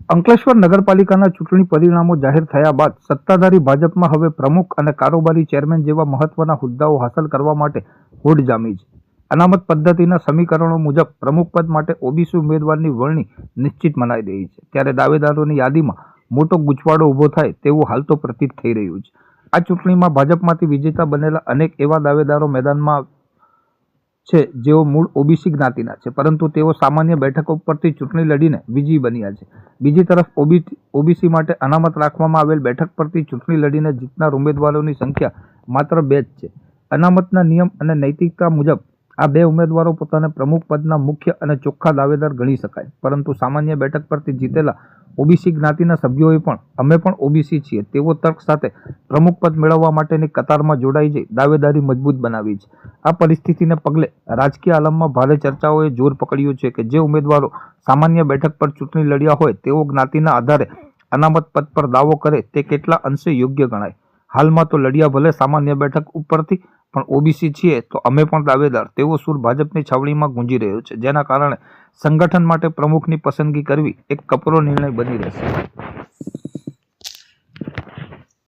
અંકલેશ્વર નગરપાલિકાના ચૂંટણી પરિણામો જાહેર થયા બાદ સત્તાધારી ભાજપમાં હવે પ્રમુખ અને કારોબારી ચેરમેન જેવા મહત્વના હોદ્દાઓ હાંસલ કરવા માટે હોડ જામી છે. અનામત પદ્ધતિના સમીકરણો મુજબ પ્રમુખ પદ માટે ઓબીસી ઉમેદવારની વરણી નિશ્ચિત મનાઈ રહી છે. ત્યારે દાવેદારોની યાદીમાં મોટો ગૂંચવાડો ઊભો થાય તેવું હાલ તો પ્રતીત થઈ રહ્યું છે. આ ચૂંટણીમાં ભાજપમાંથી વિજેતા બનેલા અનેક એવા દાવેદારો મેદાનમાં છે જેઓ મૂળ ઓબીસી જ્ઞાતિના છે, પરંતુ તેઓ સામાન્ય બેઠકો પરથી ચૂંટણી લડીને વિજયી બન્યા છે. બીજી તરફ ઓબીસી માટે અનામત રાખવામાં આવેલ બેઠક પરથી ચૂંટણી લડીને જીતનાર ઉમેદવારોની સંખ્યા માત્ર 2 જ છે. અનામતના નિયમ અને નૈતિકતા મુજબ આ 2 ઉમેદવારો પોતાને પ્રમુખ પદના મુખ્ય અને ચોખ્ખા દાવેદાર ગણી શકાય, પરંતુ સામાન્ય બેઠક પરથી જીતેલા ઓબીસી જ્ઞાતિના સભ્યોએ પણ અમે પણ ઓબીસી છીએ તેવો તર્ક સાથે પ્રમુખ પદ મેળવવા માટેની કતારમાં જોડાઈ જઈ દાવેદારી મજબૂત બનાવી છે. આ પરિસ્થિતિને પગલે રાજકીય આલમમાં ભારે ચર્ચાઓએ જોર પકડ્યું છે કે જે ઉમેદવારો સામાન્ય બેઠક પર ચૂંટણી લડ્યા હોય તેઓ જ્ઞાતિના આધારે અનામત પદ પર દાવો કરે તે કેટલા અંશે યોગ્ય ગણાય. હાલમાં તો લડ્યા ભલે સામાન્ય બેઠક ઉપરથી, પણ ઓબીસી છીએ તો અમે પણ દાવેદાર તેવો સૂર ભાજપની છાવણીમાં ગુંજી રહ્યો છે, જેના કારણે સંગઠન માટે પ્રમુખની પસંદગી કરવી એક કપરો નિર્ણય બની રહેશે.